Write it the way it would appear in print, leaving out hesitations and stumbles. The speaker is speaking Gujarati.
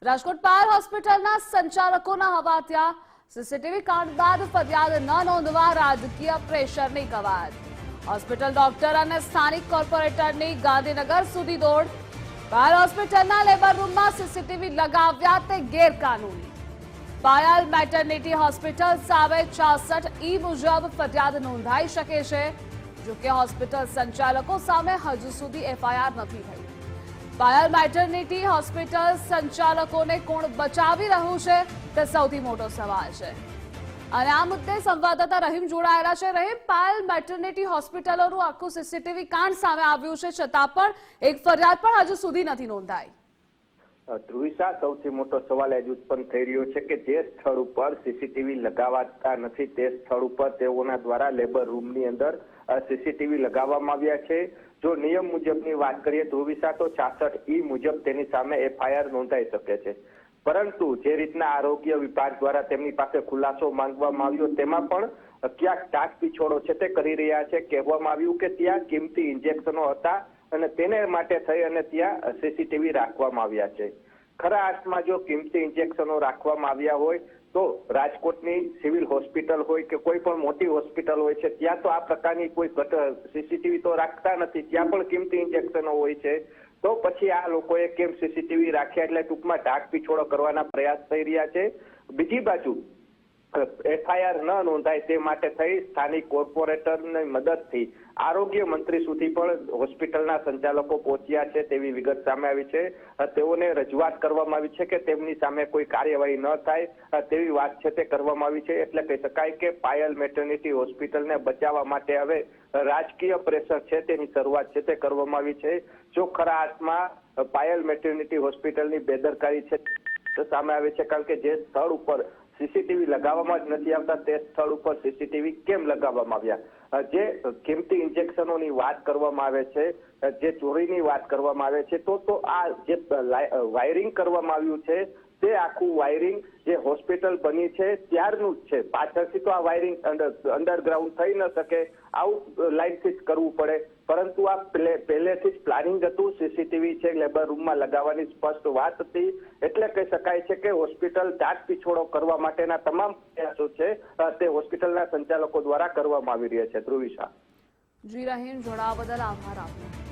રાજકોટ પાયલ હોસ્પિટલના સંચાલકોના હવાત્યા સીસીટીવી કાંડ બાદ ફરિયાદ ન નોંધવા રાજકીય પ્રેશરની કવાયત। હોસ્પિટલ ડોક્ટર અને સ્થાનિક કોર્પોરેટરની ગાંધીનગર સુધી દોડ। પાયલ હોસ્પિટલના લેબર રૂમમાં સીસીટીવી લગાવ્યા તે ગેરકાનૂની। પાયલ મેટર્નિટી હોસ્પિટલ સામે 66E મુજબ ફરિયાદ નોંધાઈ શકે છે। જો કે હોસ્પિટલ સંચાલકો સામે હજુ સુધી એફઆઈઆર નથી થઈ। પાયલ મેટર્નિટી હોસ્પિટલ સંચાલકોને કોણ બચાવી રહ્યું છે તે સૌથી મોટો સવાલ છે અને આ મુદ્દે સંવાદદાતા રહીમ જોડાયેલા છે। રહીમ, પાયલ મેટર્નિટી હોસ્પિટલોનું આખું સીસીટીવી કાંડ સામે આવ્યું છે, છતાં પણ એક ફરિયાદ પણ હજુ સુધી નથી નોંધાઈ। ધ્રુવિશા, સૌથી મોટો સવાલ એ જ ઉત્પન્ન થઈ રહ્યો છે કે જે સ્થળ ઉપર સીસીટીવી લગાવાતા નથી તે સ્થળ ઉપર તેઓના દ્વારા લેબર રૂમની અંદર સીસીટીવી લગાવવામાં આવ્યા છે। જો નિયમ મુજબની વાત કરીએ ધ્રુવિશા, તો 66E મુજબ તેની સામે એફઆઈઆર નોંધાઈ શકે છે, પરંતુ જે રીતના આરોગ્ય વિભાગ દ્વારા તેમની પાસે ખુલાસો માંગવામાં આવ્યો તેમાં પણ ક્યાંક ટાટ પીછોડો છે તે કરી રહ્યા છે। કહેવામાં આવ્યું કે ત્યાં કિંમતી ઇન્જેક્શનો હતા અને તેને માટે થઈ અને ત્યાં સીસીટીવી રાખવામાં આવ્યા છે। ખરા અર્થમાં જો કિંમતી ઇન્જેક્શનો રાખવામાં આવ્યા હોય તો રાજકોટની સિવિલ હોસ્પિટલ હોય કે કોઈ પણ મોટી હોસ્પિટલ હોય છે ત્યાં તો આ પ્રકારની કોઈ સીસીટીવી તો રાખતા નથી, ત્યાં પણ કિંમતી ઇન્જેક્શનો હોય છે। તો પછી આ લોકોએ કેમ સીસીટીવી રાખ્યા, એટલે ટૂંકમાં ઢાક પીછોડો કરવાના પ્રયાસ થઈ રહ્યા છે। બીજી બાજુ એફઆઈઆર ન નોંધાય તે માટે થઈ સ્થાનિક કોર્પોરેટરની મદદથી આરોગ્ય મંત્રી સુધી પણ હોસ્પિટલના સંચાલકો પહોંચ્યા છે તેવી વિગત સામે આવી છે। તેઓને રજૂઆત કરવામાં આવી છે કે તેમની સામે કોઈ કાર્યવાહી ન થાય તેવી વાત છે તે કરવામાં આવી છે। એટલે કહી શકાય કે પાયલ મેટર્નિટી હોસ્પિટલને બચાવવા માટે હવે રાજકીય પ્રેશર છે તેની શરૂઆત છે તે કરવામાં આવી છે। જો ખરા અર્થમાં પાયલ મેટર્નિટી હોસ્પિટલની બેદરકારી છે સામે આવે છે, કારણ કે જે સ્થળ ઉપર સીસીટીવી લગાવવામાં જ નથી આવતા તે સ્થળ ઉપર સીસીટીવી કેમ લગાવવામાં આવ્યા। જે કિંમતી ઇન્જેક્શનોની વાત કરવામાં આવે છે, જે ચોરીની વાત કરવામાં આવે છે, તો આ જે વાયરિંગ કરવામાં આવ્યું છે તે આખું વાયરિંગ જે હોસ્પિટલ બની છે ત્યારનું જ છે। પાછળથી તો આ વાયરિંગ અંડરગ્રાઉન્ડ થઈ ન શકે, આવું લાઈનથી જ કરવું પડે, પરંતુ આ પહેલેથી જ પ્લાનિંગ હતું। સીસીટીવી છે લેબર રૂમમાં લગાવવાની સ્પષ્ટ વાત હતી। એટલે કહી શકાય છે કે હોસ્પિટલ ટાટ પીછોડો કરવા માટેના તમામ પ્રયાસો છે તે હોસ્પિટલના સંચાલકો દ્વારા કરવામાં આવી રહ્યા છે। ધ્રુવિશા। જી રહીમ, જોડાવા બદલ આભાર આપનો।